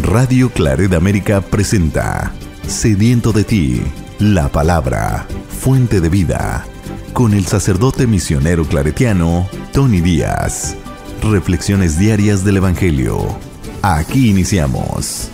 Radio Claret América presenta Sediento de ti, la palabra, fuente de vida, con el sacerdote misionero claretiano Tony Díaz. Reflexiones diarias del Evangelio. Aquí iniciamos.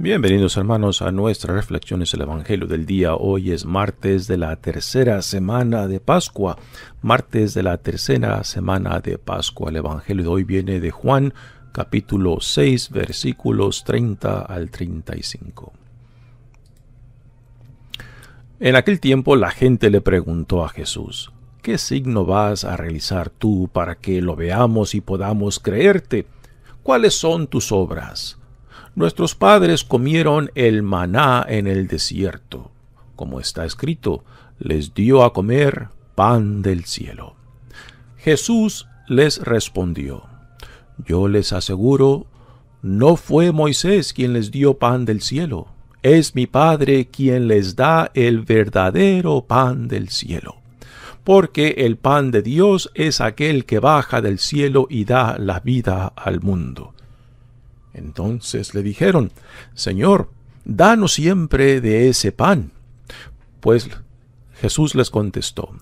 Bienvenidos hermanos a nuestras reflexiones del Evangelio del día. Hoy es martes de la tercera semana de Pascua. Martes de la tercera semana de Pascua. El Evangelio de hoy viene de Juan, capítulo 6, versículos 30 al 35. En aquel tiempo la gente le preguntó a Jesús: ¿qué signo vas a realizar tú para que lo veamos y podamos creerte? ¿Cuáles son tus obras? Nuestros padres comieron el maná en el desierto. Como está escrito, les dio a comer pan del cielo. Jesús les respondió: yo les aseguro, no fue Moisés quien les dio pan del cielo. Es mi Padre quien les da el verdadero pan del cielo. Porque el pan de Dios es aquel que baja del cielo y da la vida al mundo. Entonces le dijeron: Señor, danos siempre de ese pan. Pues Jesús les contestó: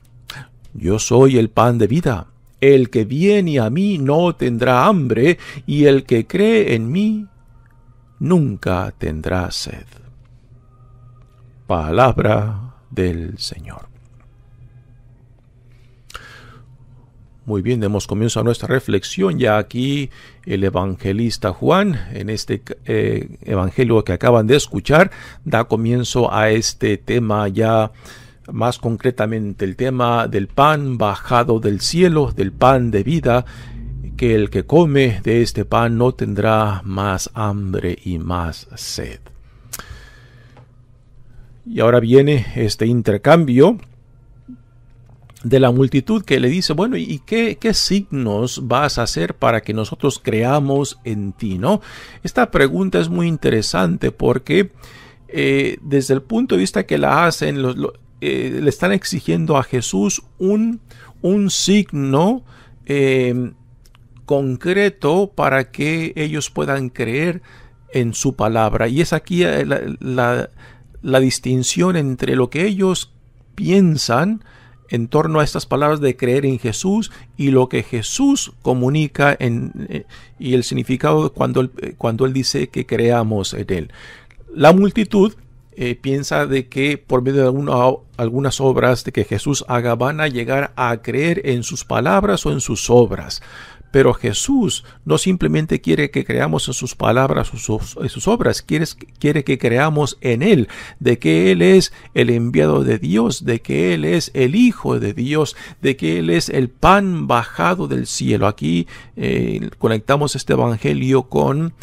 yo soy el pan de vida. El que viene a mí no tendrá hambre, y el que cree en mí nunca tendrá sed. Palabra del Señor. Muy bien, demos comienzo a nuestra reflexión. Ya aquí el evangelista Juan, en este evangelio que acaban de escuchar, da comienzo a este tema ya más concretamente, el tema del pan bajado del cielo, del pan de vida, que el que come de este pan no tendrá más hambre y más sed. Y ahora viene este intercambio de la multitud que le dice: bueno, ¿y qué signos vas a hacer para que nosotros creamos en ti, ¿no? Esta pregunta es muy interesante porque desde el punto de vista que la hacen, le están exigiendo a Jesús un signo concreto para que ellos puedan creer en su palabra. Y es aquí la distinción entre lo que ellos piensan en torno a estas palabras de creer en Jesús y lo que Jesús comunica y el significado cuando él dice que creamos en él. La multitud piensa de que por medio de algunas obras de que Jesús haga van a llegar a creer en sus palabras o en sus obras. Pero Jesús no simplemente quiere que creamos en sus palabras o en sus obras, quiere que creamos en Él, de que Él es el enviado de Dios, de que Él es el Hijo de Dios, de que Él es el pan bajado del cielo. Aquí conectamos este evangelio con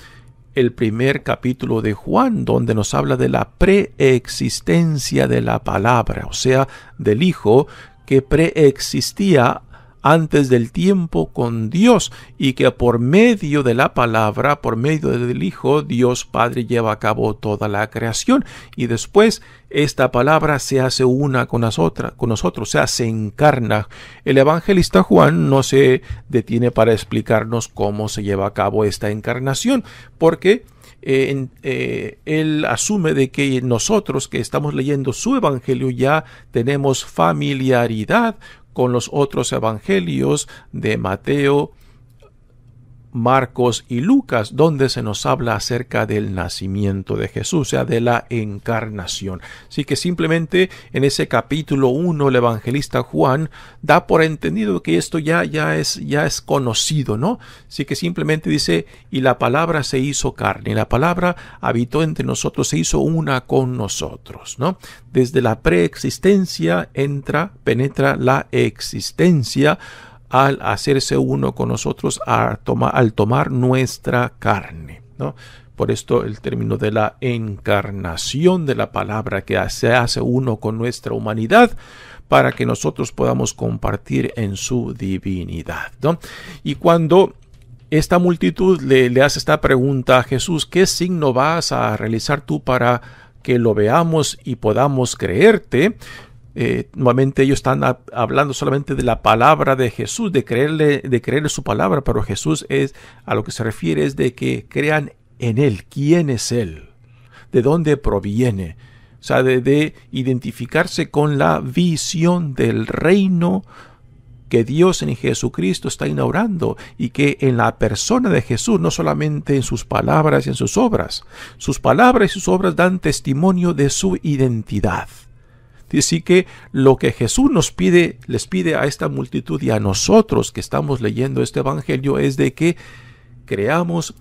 el primer capítulo de Juan, donde nos habla de la preexistencia de la palabra, o sea, del Hijo que preexistía antes del tiempo con Dios, y que por medio de la palabra, por medio del Hijo, Dios Padre lleva a cabo toda la creación, y después esta palabra se hace una con nosotros, o sea, se encarna. El evangelista Juan no se detiene para explicarnos cómo se lleva a cabo esta encarnación, porque él asume de que nosotros que estamos leyendo su evangelio ya tenemos familiaridad con los otros evangelios de Mateo, Marcos y Lucas, donde se nos habla acerca del nacimiento de Jesús, o sea, de la encarnación. Así que simplemente en ese capítulo 1 el evangelista Juan da por entendido que esto ya es conocido, ¿no? Así que simplemente dice: y la palabra se hizo carne, y la palabra habitó entre nosotros, se hizo una con nosotros, ¿no? Desde la preexistencia penetra la existencia, al hacerse uno con nosotros, al tomar nuestra carne, ¿no? Por esto el término de la encarnación de la palabra, que se hace uno con nuestra humanidad para que nosotros podamos compartir en su divinidad, ¿no? Y cuando esta multitud le hace esta pregunta a Jesús: ¿qué signo vas a realizar tú para que lo veamos y podamos creerte? Nuevamente ellos están hablando solamente de la palabra de Jesús, de creerle su palabra, pero Jesús a lo que se refiere es de que crean en Él. ¿Quién es Él? ¿De dónde proviene? O sea, de identificarse con la visión del reino que Dios en Jesucristo está inaugurando, y que en la persona de Jesús, no solamente en sus palabras y en sus obras y sus obras dan testimonio de su identidad. Así que lo que Jesús les pide a esta multitud y a nosotros que estamos leyendo este evangelio es de que creamos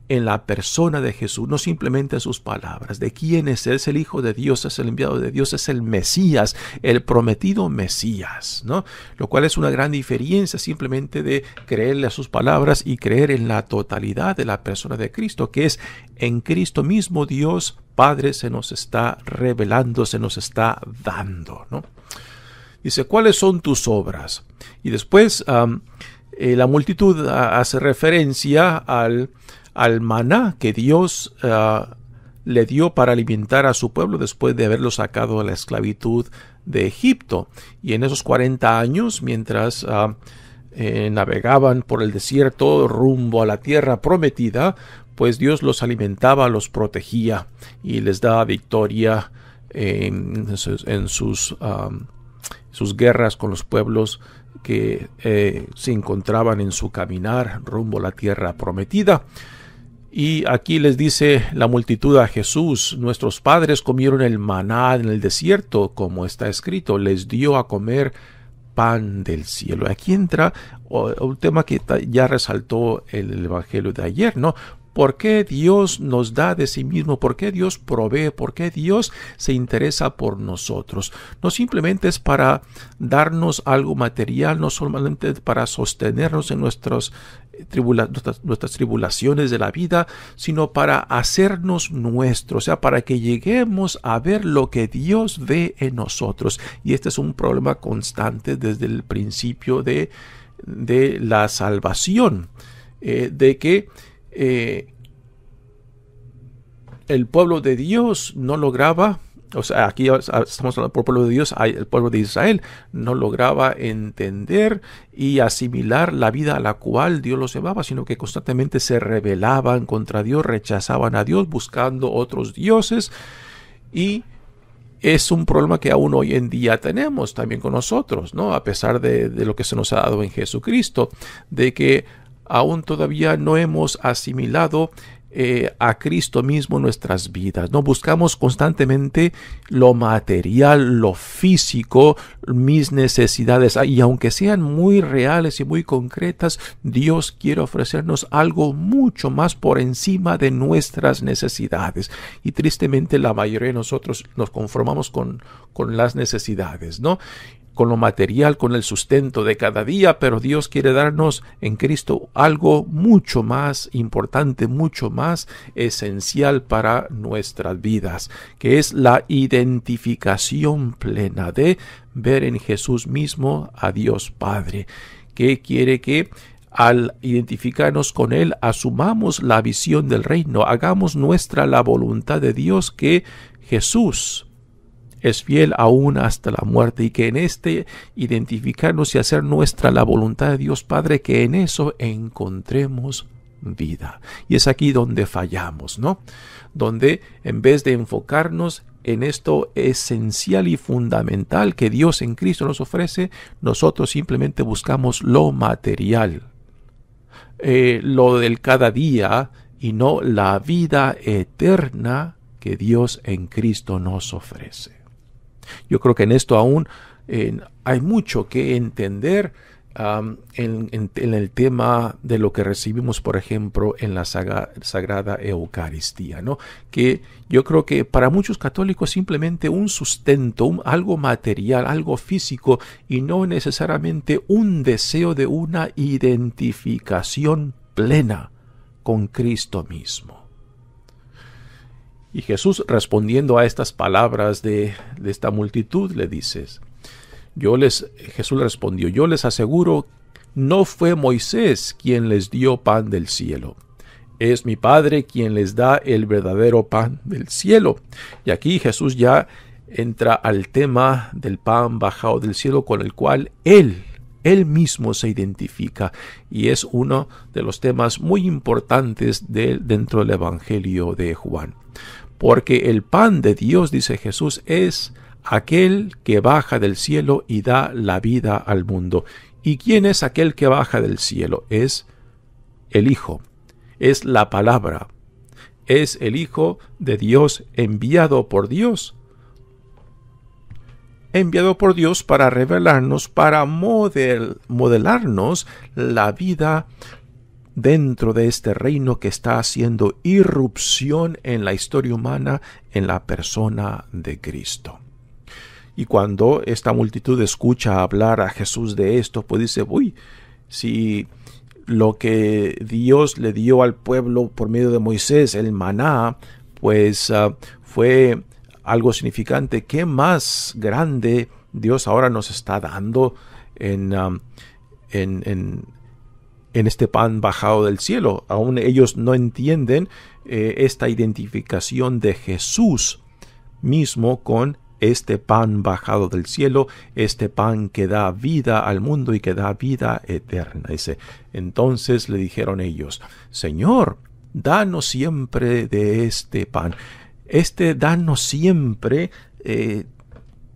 en la persona de Jesús, no simplemente en sus palabras, de quién es Él. Es el Hijo de Dios, es el enviado de Dios, es el Mesías, el prometido Mesías, ¿no? Lo cual es una gran diferencia simplemente de creerle a sus palabras y creer en la totalidad de la persona de Cristo, que es en Cristo mismo Dios Padre se nos está revelando, se nos está dando, ¿no? Dice: ¿cuáles son tus obras? Y después la multitud hace referencia al maná que Dios le dio para alimentar a su pueblo después de haberlo sacado de la esclavitud de Egipto. Y en esos 40 años, mientras navegaban por el desierto rumbo a la tierra prometida, pues Dios los alimentaba, los protegía y les daba victoria en sus guerras con los pueblos que se encontraban en su caminar rumbo a la tierra prometida. Y aquí les dice la multitud a Jesús: nuestros padres comieron el maná en el desierto, como está escrito, les dio a comer pan del cielo. Aquí entra un tema que ya resaltó el evangelio de ayer, ¿no? ¿Por qué Dios nos da de sí mismo? ¿Por qué Dios provee? ¿Por qué Dios se interesa por nosotros? No simplemente es para darnos algo material, no solamente para sostenernos en nuestras tribulaciones de la vida, sino para hacernos nuestros, o sea, para que lleguemos a ver lo que Dios ve en nosotros. Y este es un problema constante desde el principio de la salvación, de que el pueblo de Dios no lograba, o sea, aquí estamos hablando por el pueblo de Dios, el pueblo de Israel no lograba entender y asimilar la vida a la cual Dios los llevaba, sino que constantemente se rebelaban contra Dios, rechazaban a Dios, buscando otros dioses. Y es un problema que aún hoy en día tenemos también con nosotros, ¿no? A pesar de lo que se nos ha dado en Jesucristo, de que aún todavía no hemos asimilado a Cristo mismo en nuestras vidas, ¿no? Buscamos constantemente lo material, lo físico, mis necesidades, y aunque sean muy reales y muy concretas, Dios quiere ofrecernos algo mucho más por encima de nuestras necesidades. Y tristemente la mayoría de nosotros nos conformamos con las necesidades, ¿no? Con lo material, con el sustento de cada día, pero Dios quiere darnos en Cristo algo mucho más importante, mucho más esencial para nuestras vidas, que es la identificación plena de ver en Jesús mismo a Dios Padre, que quiere que al identificarnos con Él asumamos la visión del reino, hagamos nuestra la voluntad de Dios, que Jesús es fiel aún hasta la muerte, y que en identificarnos y hacer nuestra la voluntad de Dios Padre, que en eso encontremos vida. Y es aquí donde fallamos, ¿no? Donde en vez de enfocarnos en esto esencial y fundamental que Dios en Cristo nos ofrece, nosotros simplemente buscamos lo material, lo del cada día, y no la vida eterna que Dios en Cristo nos ofrece. Yo creo que en esto aún hay mucho que entender en el tema de lo que recibimos, por ejemplo, en la Sagrada Eucaristía, ¿no? Que yo creo que para muchos católicos simplemente un sustento, algo material, algo físico, y no necesariamente un deseo de una identificación plena con Cristo mismo. Y Jesús, respondiendo a estas palabras de esta multitud, le dice, Jesús le respondió: yo les aseguro, no fue Moisés quien les dio pan del cielo. Es mi Padre quien les da el verdadero pan del cielo. Y aquí Jesús ya entra al tema del pan bajado del cielo, con el cual Él mismo se identifica. Y es uno de los temas muy importantes dentro del Evangelio de Juan. Porque el pan de Dios, dice Jesús, es aquel que baja del cielo y da la vida al mundo. ¿Y quién es aquel que baja del cielo? Es el Hijo, es la palabra, es el Hijo de Dios enviado por Dios. Enviado por Dios para revelarnos, para modelarnos la vida dentro de este reino que está haciendo irrupción en la historia humana en la persona de Cristo. Y cuando esta multitud escucha hablar a Jesús de esto, pues dice, uy, si lo que Dios le dio al pueblo por medio de Moisés, el maná, pues fue algo significante, ¿qué más grande Dios ahora nos está dando en este pan bajado del cielo? Aún ellos no entienden esta identificación de Jesús mismo con este pan bajado del cielo, este pan que da vida al mundo y que da vida eterna. Dice, entonces le dijeron ellos, Señor, danos siempre de este pan. Este danos siempre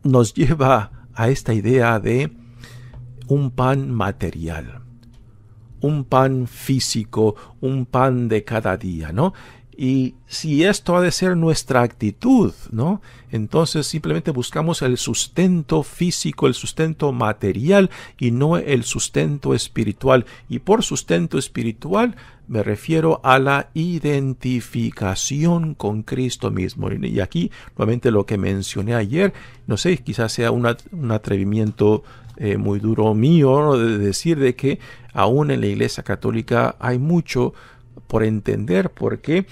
nos lleva a esta idea de un pan material, un pan físico, un pan de cada día, ¿no? Y si esto ha de ser nuestra actitud, ¿no? Entonces simplemente buscamos el sustento físico, el sustento material y no el sustento espiritual. Y por sustento espiritual me refiero a la identificación con Cristo mismo. Y aquí nuevamente lo que mencioné ayer, no sé, quizás sea un atrevimiento muy duro mío, ¿no? De decir de que aún en la Iglesia Católica hay mucho por entender, porque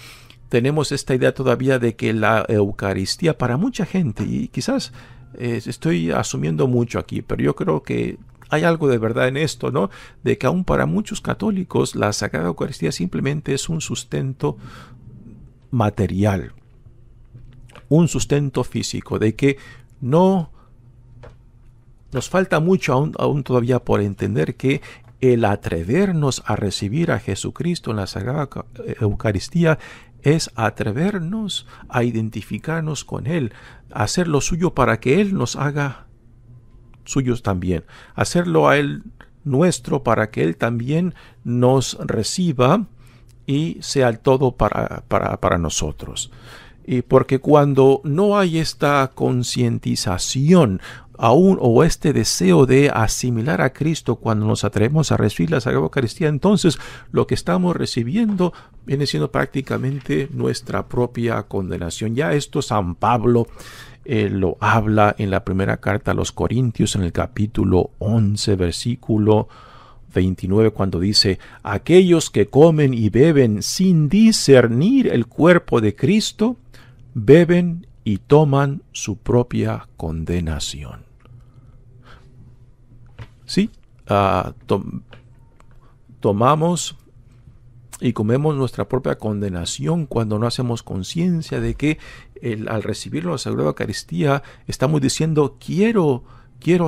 tenemos esta idea todavía de que la Eucaristía para mucha gente, y quizás estoy asumiendo mucho aquí, pero yo creo que hay algo de verdad en esto, ¿no? De que aún para muchos católicos la Sagrada Eucaristía simplemente es un sustento material, un sustento físico, de que no nos falta mucho aún todavía por entender que el atrevernos a recibir a Jesucristo en la Sagrada Eucaristía es atrevernos a identificarnos con Él, hacer lo suyo para que Él nos haga suyos también, hacerlo a Él nuestro para que Él también nos reciba y sea el todo para nosotros. Y porque cuando no hay esta concientización aún o este deseo de asimilar a Cristo cuando nos atrevemos a recibir la Sagrada Eucaristía, entonces lo que estamos recibiendo viene siendo prácticamente nuestra propia condenación. Ya esto San Pablo lo habla en la primera carta a los Corintios en el capítulo 11 versículo 29, cuando dice: aquellos que comen y beben sin discernir el cuerpo de Cristo, beben y toman su propia condenación. Sí, tomamos y comemos nuestra propia condenación cuando no hacemos conciencia de que al recibir la Sagrada Eucaristía estamos diciendo quiero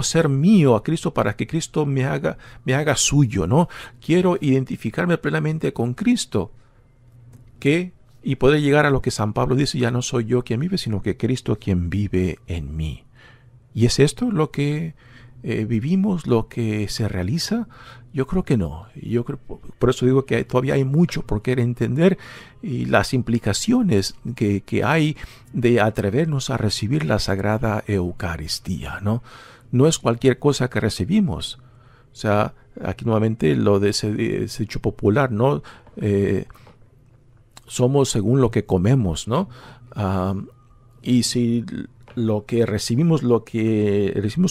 ser mío a Cristo para que Cristo me haga suyo, ¿no? Quiero identificarme plenamente con Cristo, y poder llegar a lo que San Pablo dice: ya no soy yo quien vive, sino que Cristo quien vive en mí. ¿Y es esto lo que vivimos, lo que se realiza? Yo creo que no. Por eso digo que todavía hay mucho por querer entender, y las implicaciones que hay de atrevernos a recibir la Sagrada Eucaristía, ¿no? No es cualquier cosa que recibimos. O sea, aquí nuevamente lo de ese dicho popular, ¿no? Somos según lo que comemos, ¿no? Y si lo que recibimos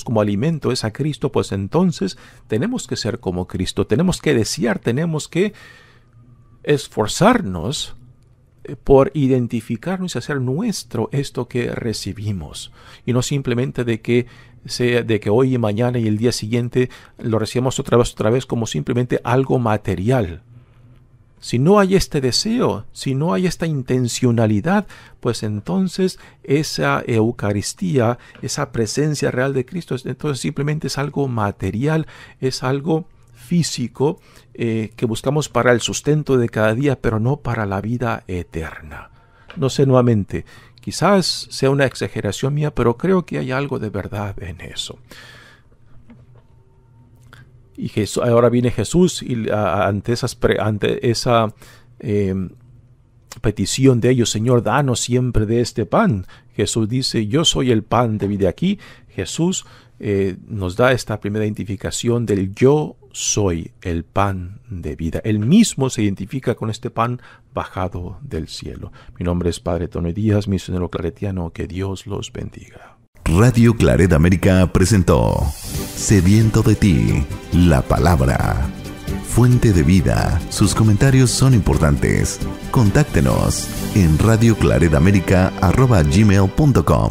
como alimento es a Cristo, pues entonces tenemos que ser como Cristo, tenemos que desear, tenemos que esforzarnos por identificarnos y hacer nuestro esto que recibimos, y no simplemente de que hoy y mañana y el día siguiente lo recibamos otra vez como simplemente algo material. Si no hay este deseo, si no hay esta intencionalidad, pues entonces esa Eucaristía, esa presencia real de Cristo, entonces simplemente es algo material, es algo físico que buscamos para el sustento de cada día, pero no para la vida eterna. No sé, nuevamente, quizás sea una exageración mía, pero creo que hay algo de verdad en eso. Y ahora viene Jesús y ante esa petición de ellos, Señor, danos siempre de este pan. Jesús dice, yo soy el pan de vida. Aquí Jesús nos da esta primera identificación del yo soy el pan de vida. Él mismo se identifica con este pan bajado del cielo. Mi nombre es Padre Tony Díaz, misionero claretiano. Que Dios los bendiga. Radio Claret América presentó Sediento de ti, la palabra. Fuente de vida. Sus comentarios son importantes. Contáctenos en radioclaretamerica@gmail.com.